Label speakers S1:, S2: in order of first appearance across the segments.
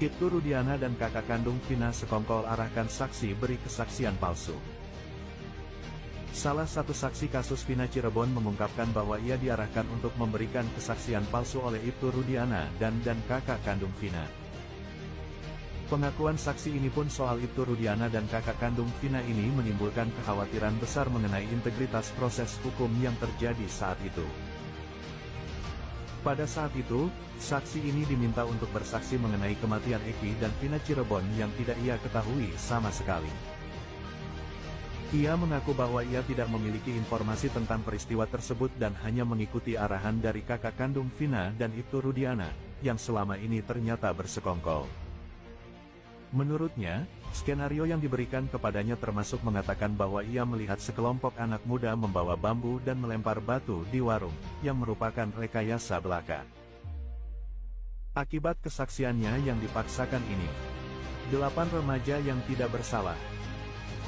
S1: Ibtu Rudiana dan kakak kandung Vina sekongkol arahkan saksi beri kesaksian palsu. Salah satu saksi kasus Vina Cirebon mengungkapkan bahwa ia diarahkan untuk memberikan kesaksian palsu oleh Ibtu Rudiana dan kakak kandung Vina. Pengakuan saksi ini pun soal Ibtu Rudiana dan kakak kandung Vina ini menimbulkan kekhawatiran besar mengenai integritas proses hukum yang terjadi saat itu. Pada saat itu, saksi ini diminta untuk bersaksi mengenai kematian Eki dan Vina Cirebon yang tidak ia ketahui sama sekali. Ia mengaku bahwa ia tidak memiliki informasi tentang peristiwa tersebut dan hanya mengikuti arahan dari kakak kandung Vina dan Ibtu Rudiana, yang selama ini ternyata bersekongkol. Menurutnya, skenario yang diberikan kepadanya termasuk mengatakan bahwa ia melihat sekelompok anak muda membawa bambu dan melempar batu di warung, yang merupakan rekayasa belaka. Akibat kesaksiannya yang dipaksakan ini, 8 remaja yang tidak bersalah,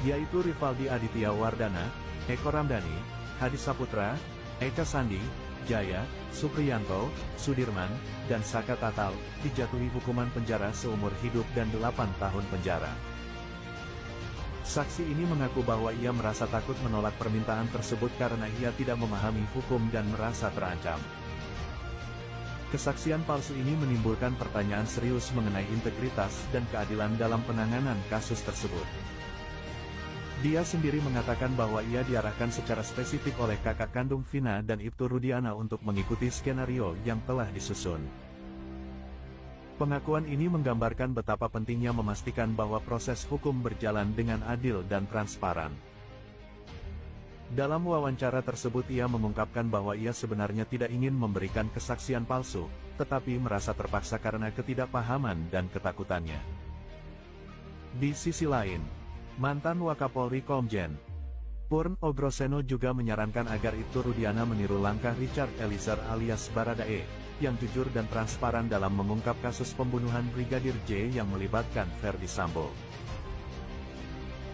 S1: yaitu Rivaldi Aditya Wardana, Eko Ramdhani, Hadi Saputra, Eka Sandi, Jaya, Supriyanto, Sudirman, dan Saka Tatal, dijatuhi hukuman penjara seumur hidup dan 8 tahun penjara. Saksi ini mengaku bahwa ia merasa takut menolak permintaan tersebut karena ia tidak memahami hukum dan merasa terancam. Kesaksian palsu ini menimbulkan pertanyaan serius mengenai integritas dan keadilan dalam penanganan kasus tersebut. Dia sendiri mengatakan bahwa ia diarahkan secara spesifik oleh kakak kandung Vina dan Ibtu Rudiana untuk mengikuti skenario yang telah disusun. Pengakuan ini menggambarkan betapa pentingnya memastikan bahwa proses hukum berjalan dengan adil dan transparan. Dalam wawancara tersebut ia mengungkapkan bahwa ia sebenarnya tidak ingin memberikan kesaksian palsu, tetapi merasa terpaksa karena ketidakpahaman dan ketakutannya. Di sisi lain, mantan Wakapolri Komjen Purn Ogroseno juga menyarankan agar Ibtu Rudiana meniru langkah Richard Eliezer alias Baradae, yang jujur dan transparan dalam mengungkap kasus pembunuhan Brigadir J yang melibatkan Ferdy Sambo.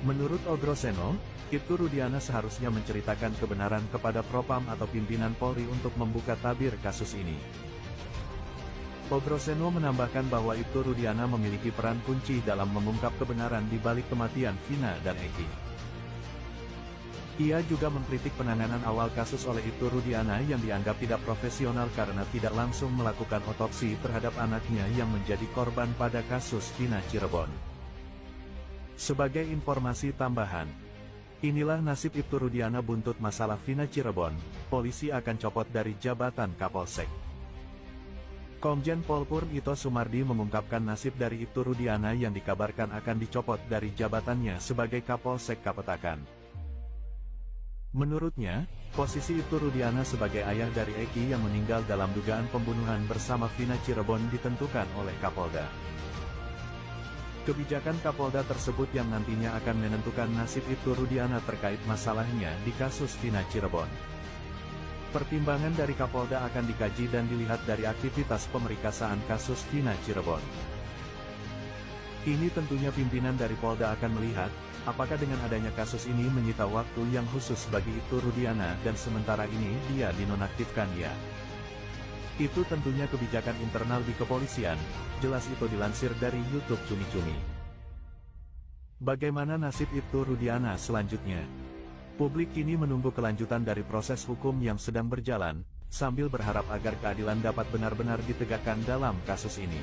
S1: Menurut Ogroseno, Ibtu Rudiana seharusnya menceritakan kebenaran kepada Propam atau pimpinan Polri untuk membuka tabir kasus ini. Ogroseno menambahkan bahwa Ibtu Rudiana memiliki peran kunci dalam mengungkap kebenaran di balik kematian Vina dan Eki. Ia juga mengkritik penanganan awal kasus oleh Ibtu Rudiana yang dianggap tidak profesional karena tidak langsung melakukan otopsi terhadap anaknya yang menjadi korban pada kasus Vina Cirebon. Sebagai informasi tambahan, inilah nasib Ibtu Rudiana buntut masalah Vina Cirebon, polisi akan copot dari jabatan Kapolsek. Komjen Pol Purn Ito Sumardi mengungkapkan nasib dari Ibtu Rudiana yang dikabarkan akan dicopot dari jabatannya sebagai Kapolsek Kapetakan. Menurutnya, posisi Ibtu Rudiana sebagai ayah dari Eki yang meninggal dalam dugaan pembunuhan bersama Vina Cirebon ditentukan oleh Kapolda. Kebijakan Kapolda tersebut yang nantinya akan menentukan nasib Ibtu Rudiana terkait masalahnya di kasus Vina Cirebon. Pertimbangan dari Kapolda akan dikaji dan dilihat dari aktivitas pemerikasaan kasus Vina Cirebon. Ini tentunya pimpinan dari Polda akan melihat, apakah dengan adanya kasus ini menyita waktu yang khusus bagi Ibtu Rudiana dan sementara ini dia dinonaktifkan ya. Itu tentunya kebijakan internal di kepolisian, jelas itu dilansir dari YouTube Cumi-Cumi. Bagaimana nasib Ibtu Rudiana selanjutnya? Publik kini menunggu kelanjutan dari proses hukum yang sedang berjalan, sambil berharap agar keadilan dapat benar-benar ditegakkan dalam kasus ini.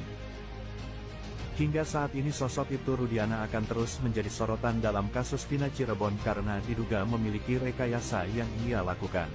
S1: Hingga saat ini sosok Ibtu Rudiana akan terus menjadi sorotan dalam kasus Vina Cirebon karena diduga memiliki rekayasa yang ia lakukan.